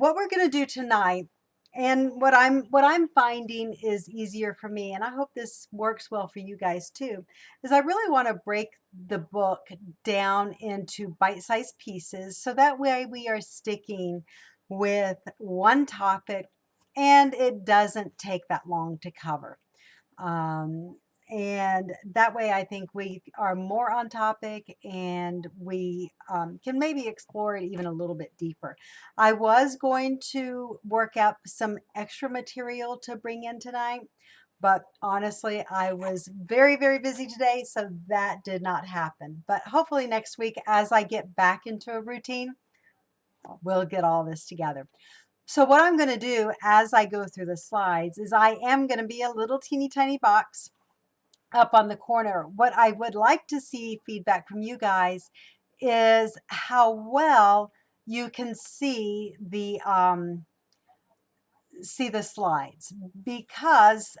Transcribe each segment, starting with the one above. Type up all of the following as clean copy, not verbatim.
what we're going to do tonight, and what I'm finding is easier for me, and I hope this works well for you guys too, is I really want to break the book down into bite-sized pieces so that way we are sticking with one topic and it doesn't take that long to cover. Um, and that way, I think we are more on topic and we can maybe explore it even a little bit deeper. I was going to work out some extra material to bring in tonight, but honestly, I was very, very busy today, so that did not happen. But hopefully next week, as I get back into a routine, we'll get all this together. So what I'm going to do as I go through the slides is I am going to be a little teeny tiny box up on the corner. What I would like to see feedback from you guys is how well you can see the slides, because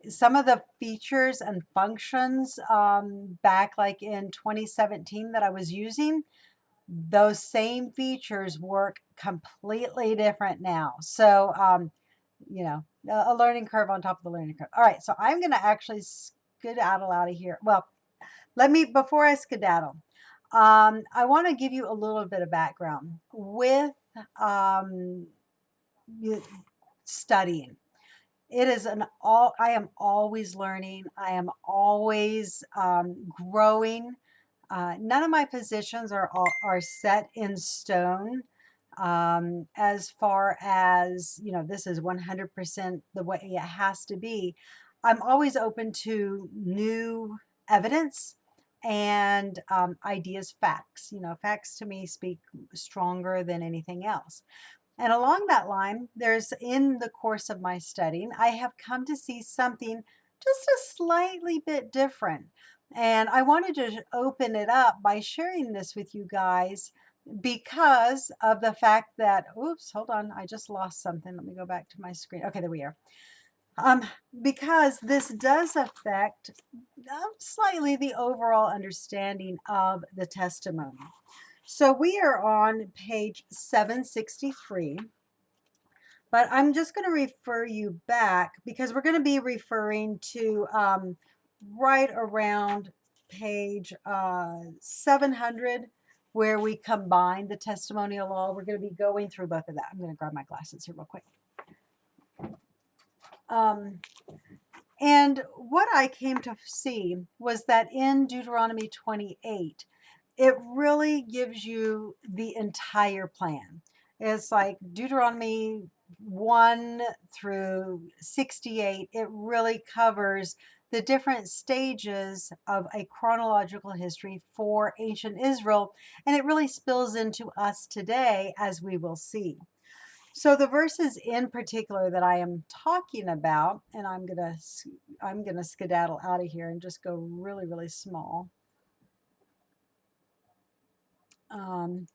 some of the features and functions back like in 2017 that I was using, those same features work completely different now. So, you know, a learning curve on top of the learning curve. All right, so I'm going to actually skedaddle out of here. Well, before I skedaddle, I want to give you a little bit of background with um, studying. It is I am always learning. I am always growing. None of my positions are set in stone, as far as, this is 100% the way it has to be. I'm always open to new evidence and ideas, facts. Facts to me speak stronger than anything else. And along that line, in the course of my studying, I have come to see something just a slightly bit different. And I wanted to open it up by sharing this with you guys because of the fact that, oops, hold on, I just lost something. Let me go back to my screen. Okay, there we are. Because this does affect slightly the overall understanding of the testimony. So we are on page 763. But I'm just going to refer you back because we're going to be referring to right around page 700, where we combine the testimonial law. We're going to be going through both of that. I'm going to grab my glasses here real quick. And what I came to see was that in Deuteronomy 28, it really gives you the entire plan. It's like Deuteronomy 1 through 68. It really covers the different stages of a chronological history for ancient Israel, and it really spills into us today, as we will see. So the verses in particular that I am talking about, and I'm gonna skedaddle out of here and just go really, really small. And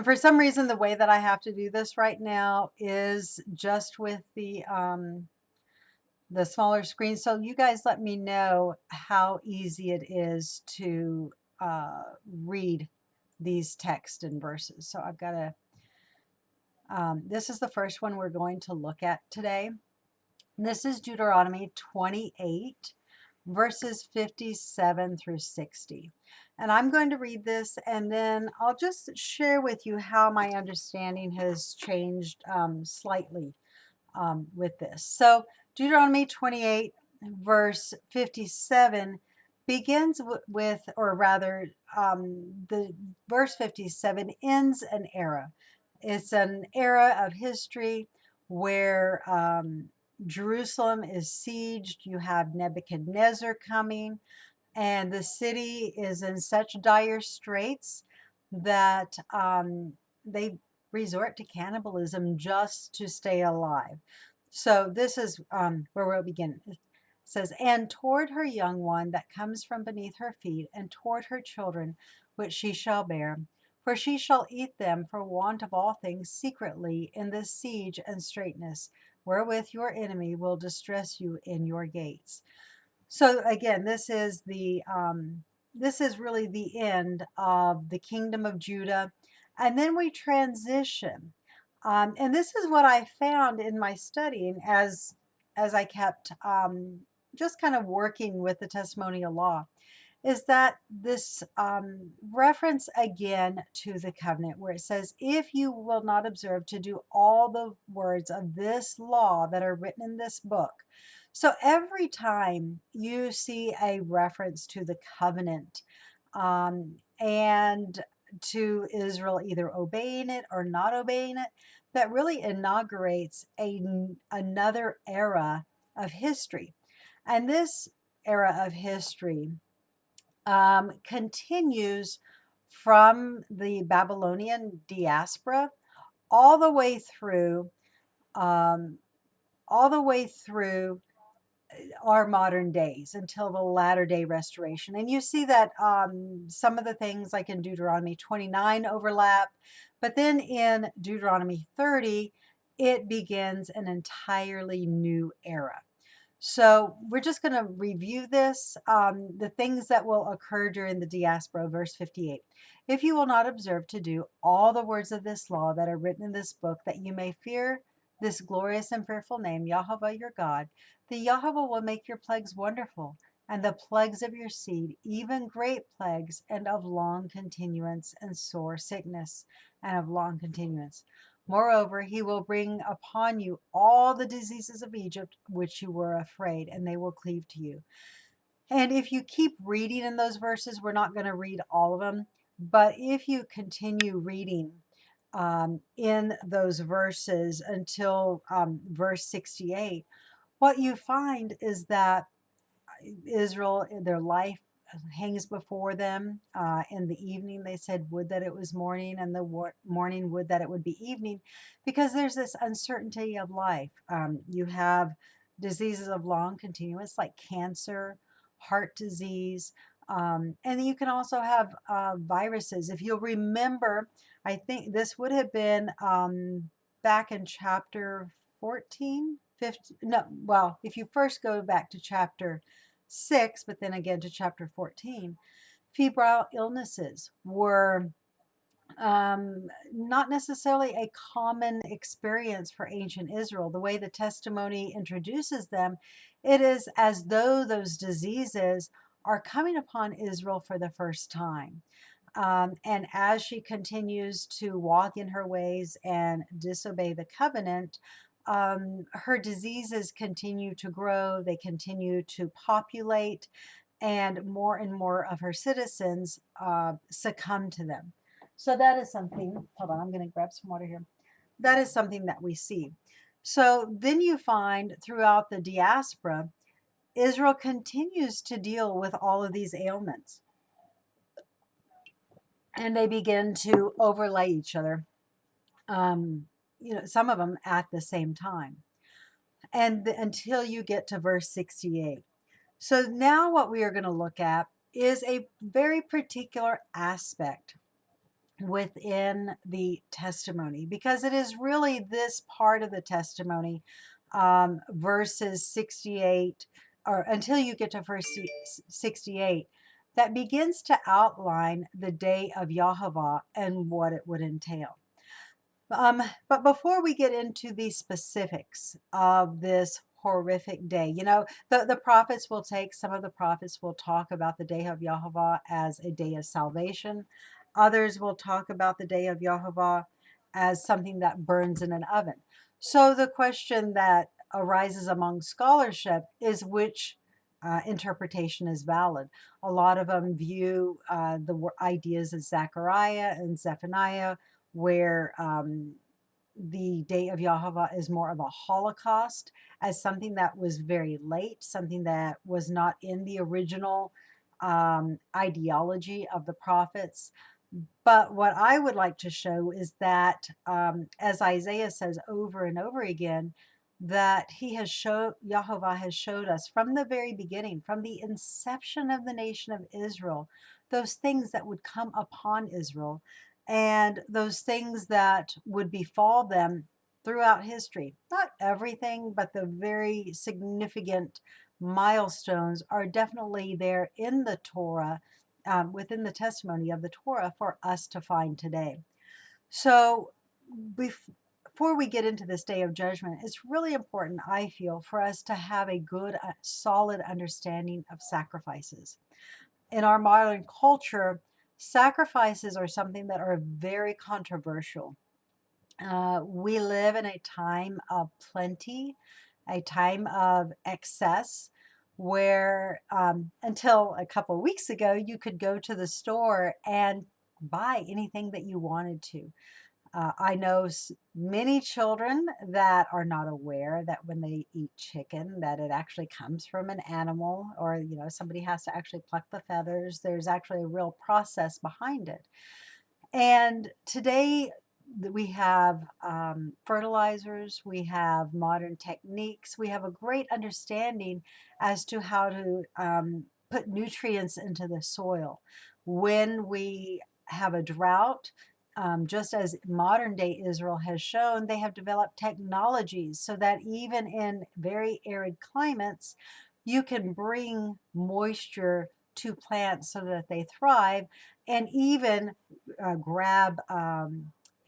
for some reason, the way that I have to do this right now is just with the smaller screen. So you guys let me know how easy it is to read these text and verses. So I've got to, this is the first one we're going to look at today. This is Deuteronomy 28, verses 57 through 60. And I'm going to read this, and then I'll just share with you how my understanding has changed slightly with this. So Deuteronomy 28, verse 57 begins with, or rather, the verse 57 ends an era. It's an era of history where Jerusalem is sieged. You have Nebuchadnezzar coming, and the city is in such dire straits that they resort to cannibalism just to stay alive. So this is where we'll begin. It says, "And toward her young one that comes from beneath her feet, and toward her children which she shall bear, for she shall eat them for want of all things secretly in the siege and straitness, wherewith your enemy will distress you in your gates." So again, this is really the end of the kingdom of Judah, and then we transition And this is what I found in my studying as I kept just kind of working with the testimonial law, is that this reference again to the covenant, where it says, if you will not observe to do all the words of this law that are written in this book. So every time you see a reference to the covenant and to Israel either obeying it or not obeying it, that really inaugurates another era of history. And this era of history continues from the Babylonian diaspora all the way through, um, all the way through our modern days until the latter day restoration. And you see that some of the things like in Deuteronomy 29 overlap, but then in Deuteronomy 30, it begins an entirely new era. So we're just going to review this, the things that will occur during the diaspora, verse 58. If you will not observe to do all the words of this law that are written in this book, that you may fear this glorious and fearful name, YHWH your God, the YHWH will make your plagues wonderful, and the plagues of your seed, even great plagues, and of long continuance, and sore sickness, and of long continuance. Moreover, he will bring upon you all the diseases of Egypt, which you were afraid, and they will cleave to you. And if you keep reading in those verses, we're not going to read all of them, but if you continue reading in those verses until verse 68, what you find is that Israel, their life hangs before them. In the evening, they said, would that it was morning, and the morning, would that it would be evening, because there's this uncertainty of life. You have diseases of long continuance like cancer, heart disease, and you can also have viruses. If you'll remember, I think this would have been back in chapter 14, 15. No, well, if you first go back to chapter 6, but then again to chapter 14, febrile illnesses were not necessarily a common experience for ancient Israel. The way the testimony introduces them, it is as though those diseases are coming upon Israel for the first time. And as she continues to walk in her ways and disobey the covenant, her diseases continue to grow, they continue to populate, and more of her citizens succumb to them. So that is something, hold on, I'm going to grab some water here. That is something that we see. So then you find throughout the diaspora, Israel continues to deal with all of these ailments, and they begin to overlay each other, some of them at the same time, and until you get to verse 68. So now what we are going to look at is a very particular aspect within the testimony, because it is really this part of the testimony, verses 68, or until you get to verse 68, that begins to outline the day of YHWH and what it would entail. But before we get into the specifics of this horrific day, the prophets will some of the prophets will talk about the day of YHWH as a day of salvation. Others will talk about the day of YHWH as something that burns in an oven. So the question that arises among scholarship is which interpretation is valid. A lot of them view the ideas of Zechariah and Zephaniah, where the day of YHWH is more of a holocaust, as something that was very late, something that was not in the original ideology of the prophets. But what I would like to show is that, as Isaiah says over and over again, that YHWH has showed us from the very beginning, from the inception of the nation of Israel, those things that would come upon Israel and those things that would befall them throughout history. Not everything, but the very significant milestones are definitely there in the Torah, within the testimony of the Torah, for us to find today. So before we get into this day of judgment, it's really important, I feel, for us to have a good, solid understanding of sacrifices. In our modern culture, sacrifices are something that are very controversial. We live in a time of plenty, a time of excess, where until a couple of weeks ago, you could go to the store and buy anything that you wanted to. I know many children that are not aware that when they eat chicken, that it actually comes from an animal, or somebody has to actually pluck the feathers. There's actually a real process behind it. And today we have fertilizers, we have modern techniques, we have a great understanding as to how to put nutrients into the soil. When we have a drought, just as modern day Israel has shown, they have developed technologies so that even in very arid climates, you can bring moisture to plants so that they thrive, and even grab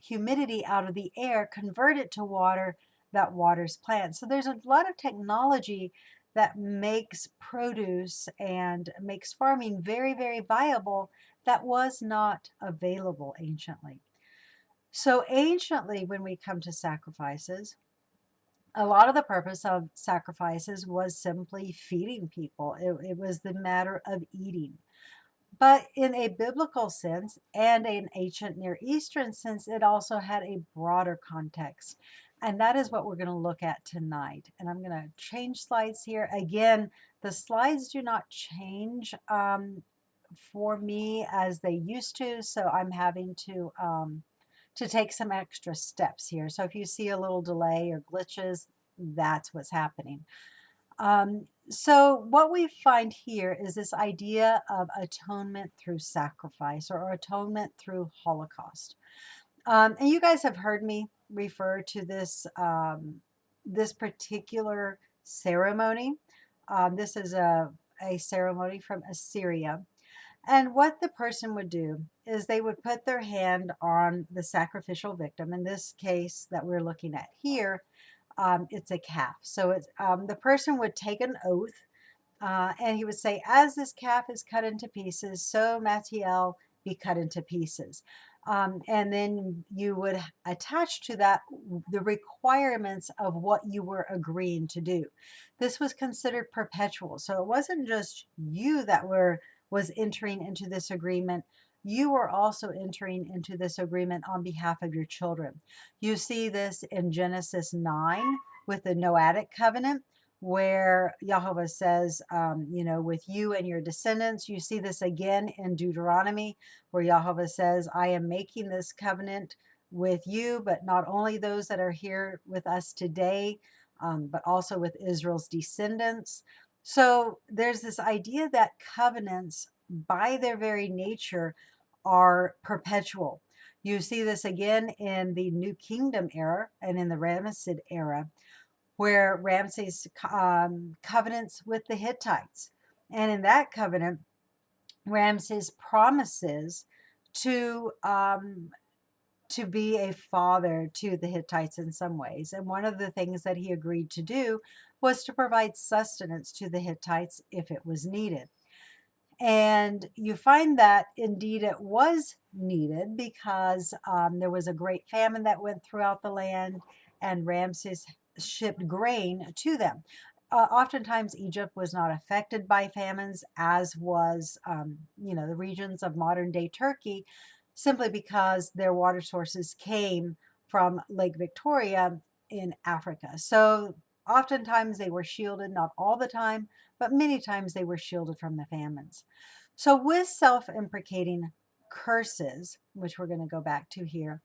humidity out of the air, convert it to water that waters plants. So there's a lot of technology that makes produce and makes farming very, very viable that was not available anciently. So anciently, when we come to sacrifices, a lot of the purpose of sacrifices was simply feeding people. It was the matter of eating. But in a biblical sense and an ancient Near Eastern sense, it also had a broader context. And that is what we're going to look at tonight. And I'm going to change slides here. Again, the slides do not change for me as they used to, so I'm having to take some extra steps here. So if you see a little delay or glitches, that's what's happening. So what we find here is this idea of atonement through sacrifice, or atonement through Holocaust. And you guys have heard me refer to this, this particular ceremony. This is a ceremony from Assyria. And what the person would do is they would put their hand on the sacrificial victim. In this case that we're looking at here, it's a calf. So it's, the person would take an oath, and he would say, as this calf is cut into pieces, so Matiel be cut into pieces. And then you would attach to that the requirements of what you were agreeing to do. This was considered perpetual. So it wasn't just you that was entering into this agreement. You were also entering into this agreement on behalf of your children. You see this in Genesis 9 with the Noahic covenant, where Yahweh says, with you and your descendants. You see this again in Deuteronomy, where Yahweh says, I am making this covenant with you, but not only those that are here with us today, but also with Israel's descendants. So there's this idea that covenants, by their very nature, are perpetual. You see this again in the New Kingdom era and in the Ramessid era, where Ramses covenants with the Hittites. And in that covenant, Ramses promises to be a father to the Hittites in some ways. And one of the things that he agreed to do was to provide sustenance to the Hittites if it was needed. And you find that indeed it was needed, because there was a great famine that went throughout the land, and Ramses shipped grain to them. Oftentimes, Egypt was not affected by famines, as was, the regions of modern day Turkey, simply because their water sources came from Lake Victoria in Africa. So oftentimes they were shielded, not all the time, but many times they were shielded from the famines. So with self-imprecating curses, which we're going to go back to here,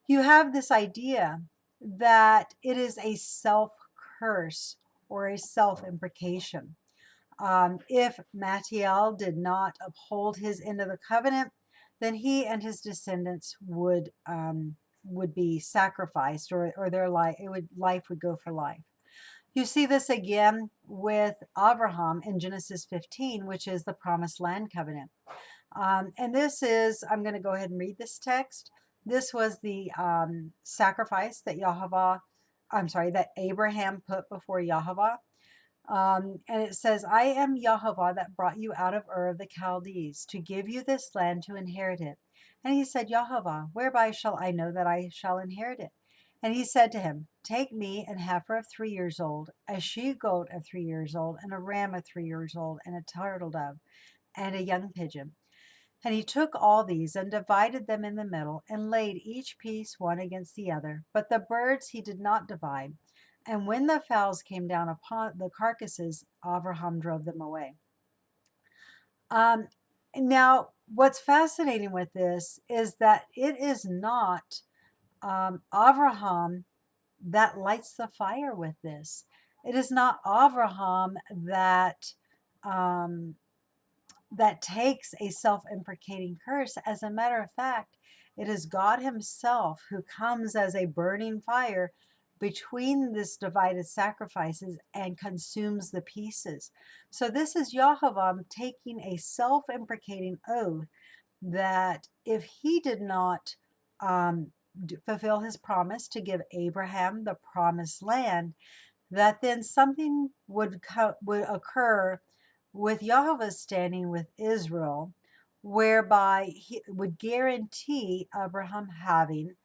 you have this idea that it is a self-curse or a self-imprecation. If Matiel did not uphold his end of the covenant, then he and his descendants would be sacrificed, or their life would go for life. You see this again with Abraham in Genesis 15, which is the Promised Land Covenant. And this is, I'm going to go ahead and read this text. This was the sacrifice that that Abraham put before Yahweh. And it says, I am Yahweh that brought you out of Ur of the Chaldees to give you this land to inherit it. And he said, Yahweh, whereby shall I know that I shall inherit it? And he said to him, take me an heifer of 3 years old, a she goat of 3 years old, and a ram of 3 years old, and a turtle dove, and a young pigeon. And he took all these and divided them in the middle, and laid each piece one against the other. But the birds he did not divide. And when the fowls came down upon the carcasses, Abraham drove them away. Um, Now, what's fascinating with this is that it is not Abraham that lights the fire with this. It is not Abraham um, that takes a self-imprecating curse. As a matter of fact, it is God himself who comes as a burning fire between this divided sacrifices and consumes the pieces. So this is Yahweh taking a self-imprecating oath that if he did not fulfill his promise to give Abraham the promised land, that then something would occur with Yahweh standing with Israel, whereby he would guarantee Abraham having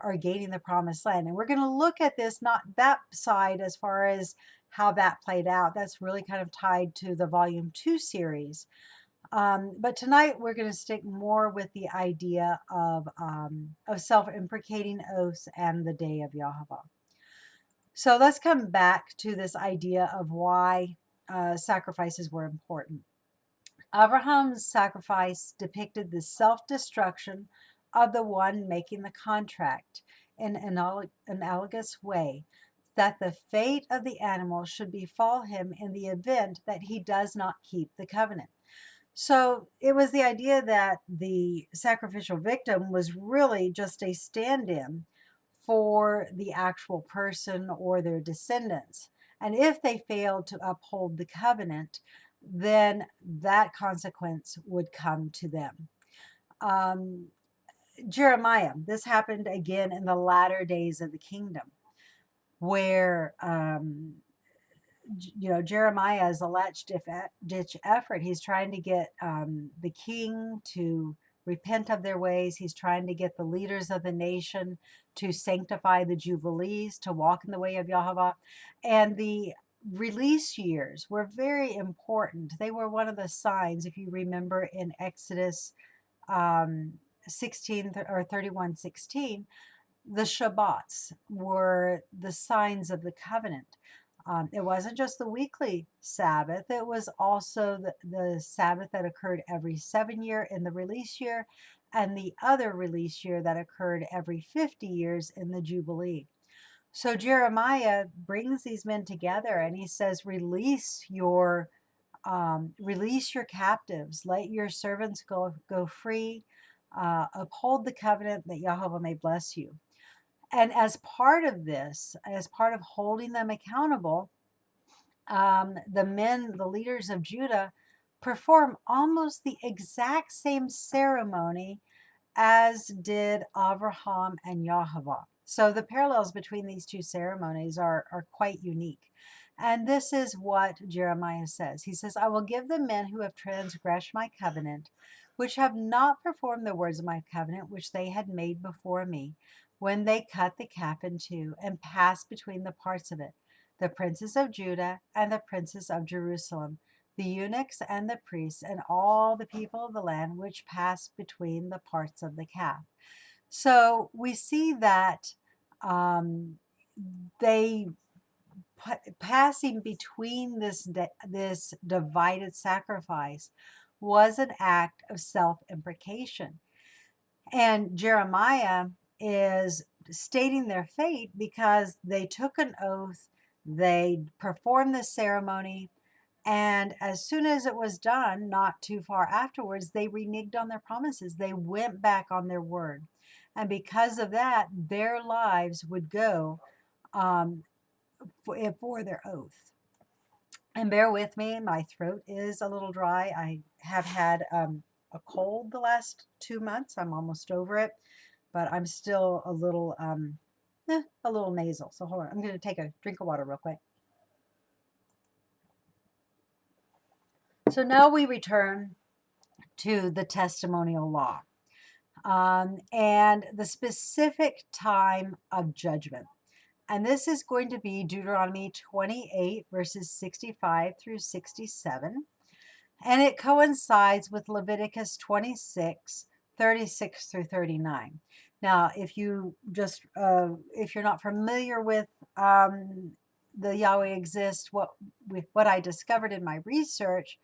or gaining the promised land. And we're going to look at this, not that side as far as how that played out. That's really kind of tied to the Volume 2 series. But tonight we're going to stick more with the idea of self-imprecating oaths and the day of Yahweh. So let's come back to this idea of why sacrifices were important. Abraham's sacrifice depicted the self-destruction of the one making the contract in an analogous way, that the fate of the animal should befall him in the event that he does not keep the covenant. So it was the idea that the sacrificial victim was really just a stand-in for the actual person or their descendants. And if they failed to uphold the covenant, then that consequence would come to them. Jeremiah, this happened again in the latter days of the kingdom, where Jeremiah is a ditch effort. He's trying to get the king to repent of their ways. He's trying to get the leaders of the nation to sanctify the jubilees, to walk in the way of Yahweh. And the release years were very important. They were one of the signs, if you remember in Exodus 16 or 31:16, the Shabbats were the signs of the covenant. It wasn't just the weekly Sabbath, it was also the Sabbath that occurred every 7 year in the release year, and the other release year that occurred every 50 years in the Jubilee. So Jeremiah brings these men together and he says, release your captives, let your servants go free, uphold the covenant that Yahweh may bless you. And as part of this, as part of holding them accountable, the leaders of Judah, perform almost the exact same ceremony as did Abraham and Yahweh. So the parallels between these two ceremonies are quite unique. And this is what Jeremiah says. He says, I will give the men who have transgressed my covenant, which have not performed the words of my covenant, which they had made before me, when they cut the calf in two and passed between the parts of it, the princes of Judah and the princes of Jerusalem, the eunuchs and the priests, and all the people of the land which passed between the parts of the calf. So we see that they passing between this divided sacrifice was an act of self-imprecation. And Jeremiah is stating their fate because they took an oath, they performed the ceremony, and as soon as it was done, not too far afterwards, they reneged on their promises. They went back on their word. And because of that, their lives would go for their oath. And bear with me, my throat is a little dry. I have had a cold the last 2 months. I'm almost over it. but I'm still a little nasal. So hold on, I'm going to take a drink of water real quick. So now we return to the testimonial law and the specific time of judgment. And this is going to be Deuteronomy 28, verses 65 through 67. And it coincides with Leviticus 26, 36 through 39. Now, if you just, if you're not familiar with the Yahweh exists, what I discovered in my research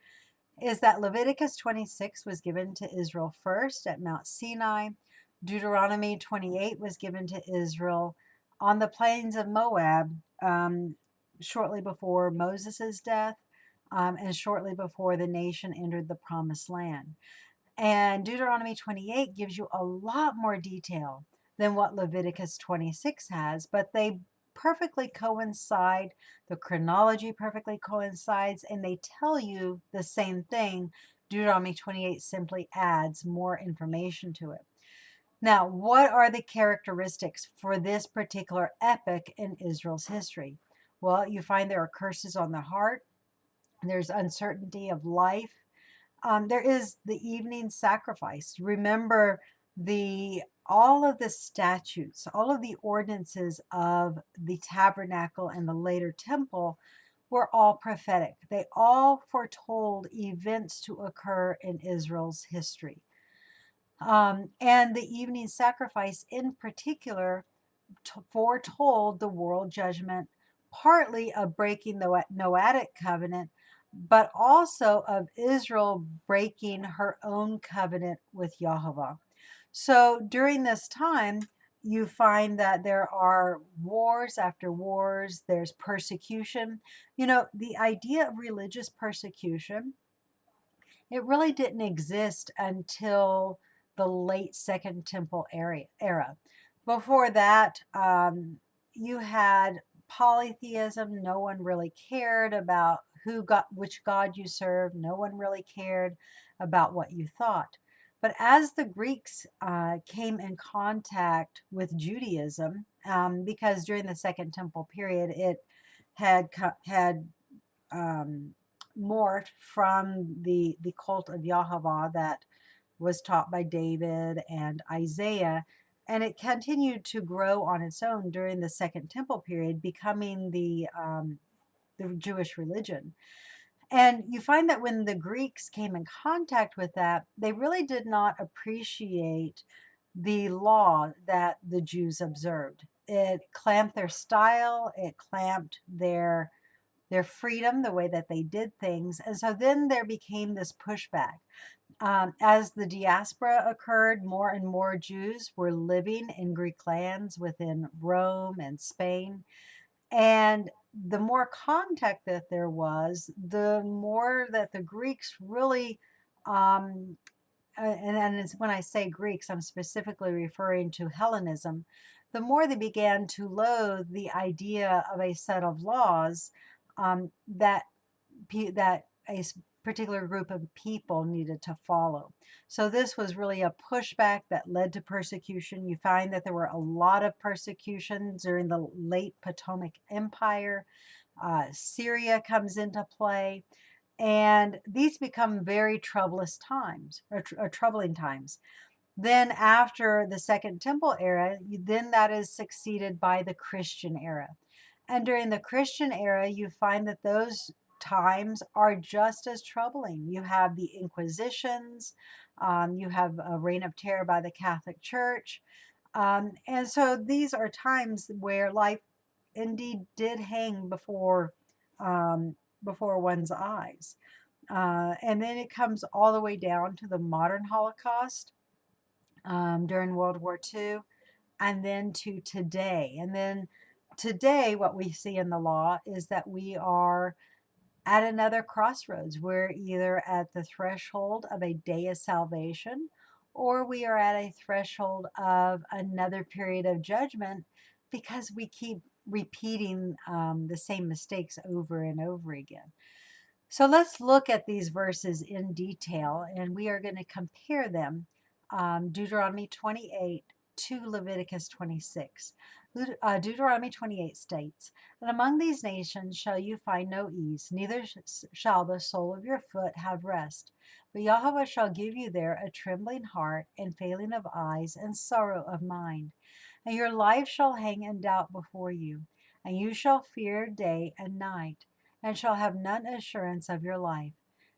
is that Leviticus 26 was given to Israel first at Mount Sinai. Deuteronomy 28 was given to Israel on the plains of Moab shortly before Moses' death and shortly before the nation entered the promised land. And Deuteronomy 28 gives you a lot more detail than what Leviticus 26 has, but they perfectly coincide. The chronology perfectly coincides, and they tell you the same thing. Deuteronomy 28 simply adds more information to it. Now, what are the characteristics for this particular epoch in Israel's history? Well, you find there are curses on the heart, there's uncertainty of life. There is the evening sacrifice. Remember all of the statutes, all of the ordinances of the tabernacle and the later temple were all prophetic. They all foretold events to occur in Israel's history. And the evening sacrifice in particular foretold the world judgment, partly of breaking the Noahic covenant, but also of Israel breaking her own covenant with Yahweh. So during this time, you find that there are wars after wars, there's persecution. You know, the idea of religious persecution, it really didn't exist until the late Second Temple era. Before that, you had polytheism. No one really cared about which God you served. No one really cared about what you thought. But as the Greeks came in contact with Judaism, because during the Second Temple period, it had morphed from the cult of Yahweh that was taught by David and Isaiah, and it continued to grow on its own during the Second Temple period, becoming the Jewish religion. And you find that when the Greeks came in contact with that, they really did not appreciate the law that the Jews observed. It clamped their style, it clamped their freedom, the way that they did things. And so then there became this pushback. As the diaspora occurred, more and more Jews were living in Greek lands within Rome and Spain. And the more contact that there was, the more that the Greeks really, and when I say Greeks, I'm specifically referring to Hellenism, the more they began to loathe the idea of a set of laws that a particular group of people needed to follow. So this was really a pushback that led to persecution. You find that there were a lot of persecutions during the late Potomac Empire. Syria comes into play. And these become very troublous times, or troubling times. Then after the Second Temple era, then that is succeeded by the Christian era. And during the Christian era, you find that those times are just as troubling. You have the Inquisitions, you have a reign of terror by the Catholic Church. And so these are times where life indeed did hang before one's eyes. And then it comes all the way down to the modern Holocaust during World War II, and then to today. And then today, what we see in the law is that we are at another crossroads. We're either at the threshold of a day of salvation, or we are at a threshold of another period of judgment because we keep repeating the same mistakes over and over again. So let's look at these verses in detail, and we are going to compare them. Deuteronomy 28 to Leviticus 26. Deuteronomy 28 states, "And among these nations shall you find no ease, neither shall the sole of your foot have rest. But Yahweh shall give you there a trembling heart, and failing of eyes, and sorrow of mind. And your life shall hang in doubt before you, and you shall fear day and night, and shall have none assurance of your life.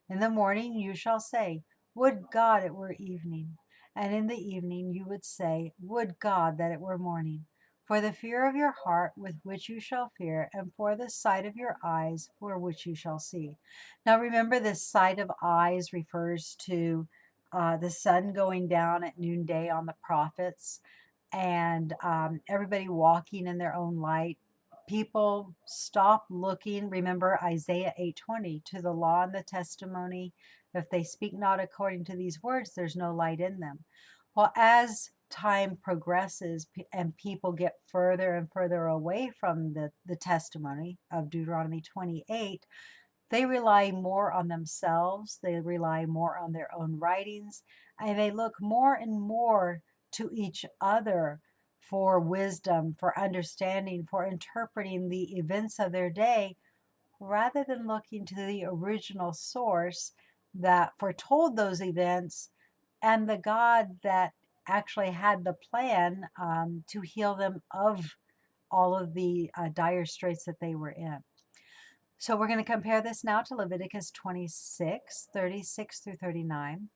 In the morning you shall say, Would God it were evening. And in the evening you would say, Would God that it were morning. For the fear of your heart with which you shall fear, and for the sight of your eyes for which you shall see." Now remember, this sight of eyes refers to the sun going down at noonday on the prophets, and everybody walking in their own light. People stop looking. Remember Isaiah 8:20, to the law and the testimony. If they speak not according to these words, there's no light in them. Well, as time progresses and people get further and further away from the testimony of Deuteronomy 28, they rely more on themselves, they rely more on their own writings, and they look more and more to each other for wisdom, for understanding, for interpreting the events of their day, rather than looking to the original source that foretold those events and the God that actually had the plan to heal them of all of the dire straits that they were in. So we're going to compare this now to Leviticus 26, 36 through 39.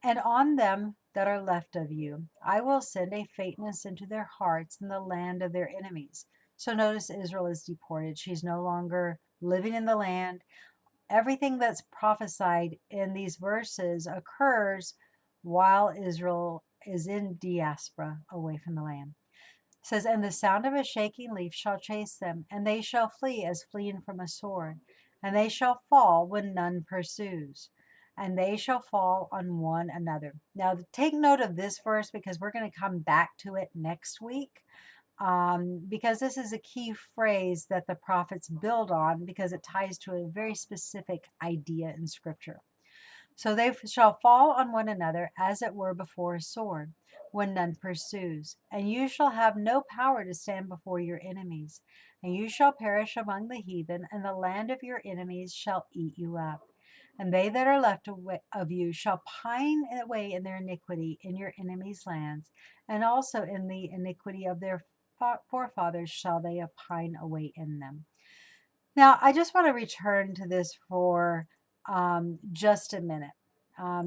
"And on them that are left of you, I will send a faintness into their hearts in the land of their enemies." So notice Israel is deported. She's no longer living in the land. Everything that's prophesied in these verses occurs while Israel is in diaspora away from the land. It says, "And the sound of a shaking leaf shall chase them, and they shall flee as fleeing from a sword, and they shall fall when none pursues, and they shall fall on one another." Now, take note of this verse because we're going to come back to it next week, because this is a key phrase that the prophets build on because it ties to a very specific idea in Scripture. "So they shall fall on one another as it were before a sword, when none pursues. And you shall have no power to stand before your enemies. And you shall perish among the heathen, and the land of your enemies shall eat you up. And they that are left of you shall pine away in their iniquity in your enemies' lands, and also in the iniquity of their forefathers shall they pine away in them." Now, I just want to return to this for just a minute.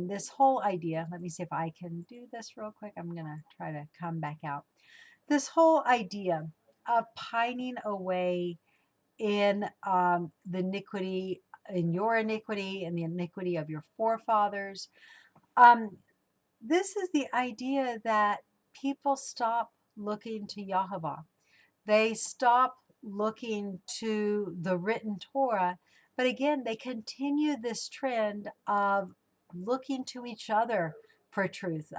This whole idea, let me see if I can do this real quick. I'm going to try to come back out. This whole idea of pining away in the iniquity, in your iniquity, and the iniquity of your forefathers. This is the idea that people stop looking to Yahweh. They stop looking to the written Torah, but again, they continue this trend of looking to each other for truth.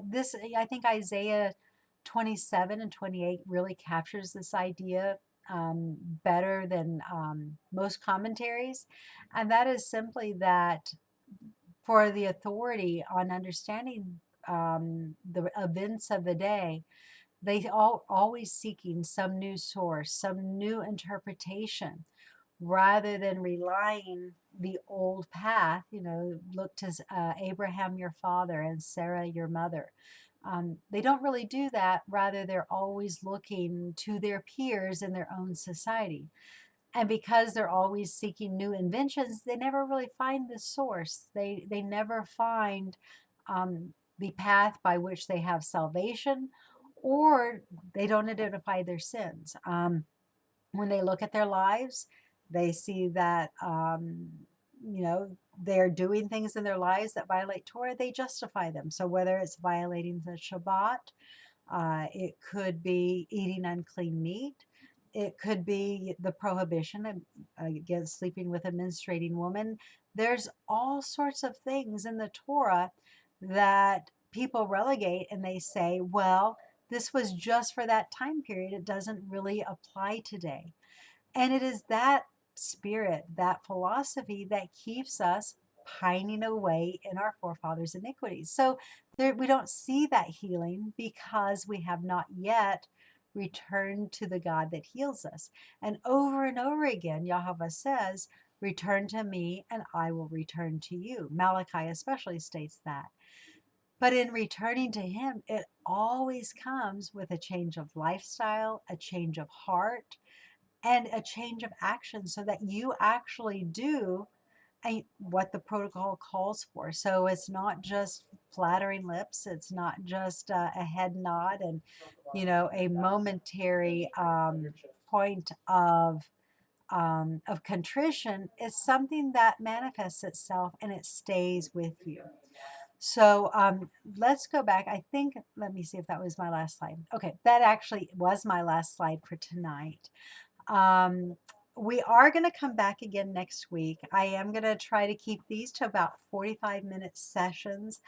This, I think, Isaiah 27 and 28 really captures this idea better than most commentaries, and that is simply that for the authority on understanding the events of the day, they always seeking some new source, some new interpretation, rather than relying the old path. Look to Abraham your father and Sarah your mother. They don't really do that. Rather, they're always looking to their peers in their own society. And because they're always seeking new inventions, they never really find the source. They never find the path by which they have salvation, or they don't identify their sins. When they look at their lives, they see that they're doing things in their lives that violate Torah. They justify them. So whether it's violating the Shabbat, it could be eating unclean meat. It could be the prohibition against sleeping with a menstruating woman. There's all sorts of things in the Torah that people relegate, and they say, well, this was just for that time period. It doesn't really apply today. And it is that spirit, that philosophy that keeps us pining away in our forefathers' iniquities. So We don't see that healing because we have not yet returned to the God that heals us. And over again, Yahweh says, return to me and I will return to you. Malachi especially states that. But in returning to him, it always comes with a change of lifestyle, a change of heart, and a change of action so that you actually do what the protocol calls for. So it's not just flattering lips. It's not just a head nod and, a momentary point of contrition. It's something that manifests itself and it stays with you. So let's go back. I think, let me see if that was my last slide. Okay, that actually was my last slide for tonight. We are going to come back again next week. I am going to try to keep these to about 45-minute sessions.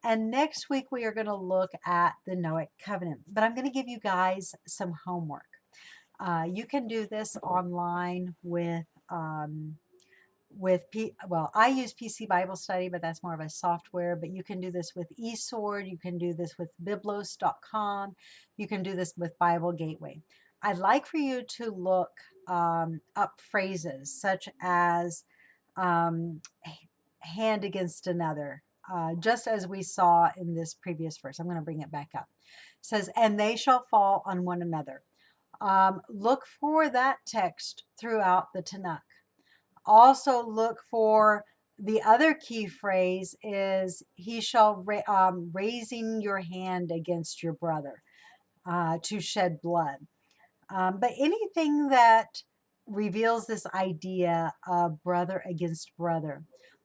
And next week, we are going to look at the Noahic covenant. But I'm going to give you guys some homework. You can do this online well, I use PC Bible Study, but that's more of a software. But you can do this with eSword. You can do this with biblos.com. You can do this with Bible Gateway. I'd like for you to look up phrases such as hand against another, just as we saw in this previous verse. I'm going to bring it back up. It says, and they shall fall on one another. Look for that text throughout the Tanakh. Also look for the other key phrase is he shall raising your hand against your brother to shed blood. But anything that reveals this idea of brother against brother,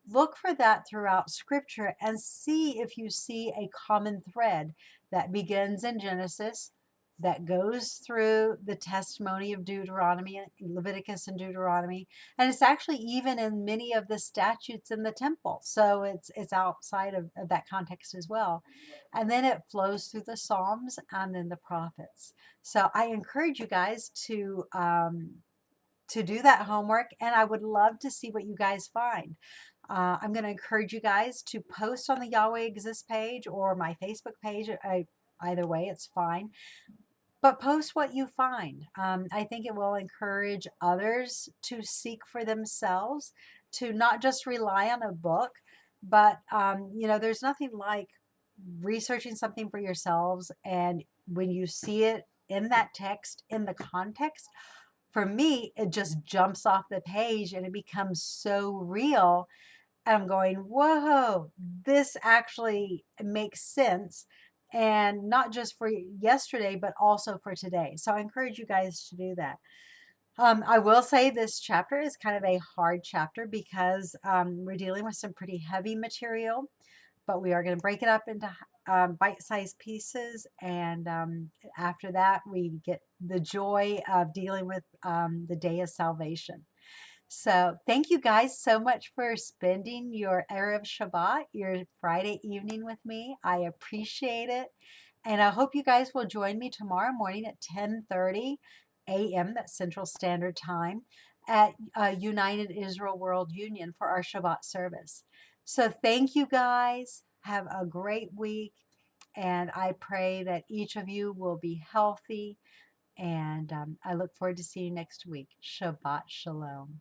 look for that throughout scripture and see if you see a common thread that begins in Genesis, that goes through the testimony of Deuteronomy, Leviticus and Deuteronomy, and it's actually even in many of the statutes in the temple. So it's outside of that context as well. And then it flows through the Psalms and then the prophets. So I encourage you guys to do that homework, and I would love to see what you guys find. I'm going to encourage you guys to post on the Yahweh Exists page or my Facebook page. Either way, it's fine. But post what you find. I think it will encourage others to seek for themselves, to not just rely on a book, but there's nothing like researching something for yourselves, and when you see it in that text, in the context, for me, it just jumps off the page and it becomes so real. And I'm going, whoa, this actually makes sense. And not just for yesterday, but also for today. So I encourage you guys to do that. I will say this chapter is kind of a hard chapter because we're dealing with some pretty heavy material, but we are going to break it up into bite-sized pieces. And after that, we get the joy of dealing with the day of salvation. So thank you guys so much for spending your Erev Shabbat, your Friday evening with me. I appreciate it. And I hope you guys will join me tomorrow morning at 10:30 a.m., that's Central Standard Time, at United Israel World Union for our Shabbat service. So thank you guys. Have a great week. And I pray that each of you will be healthy. And I look forward to seeing you next week. Shabbat Shalom.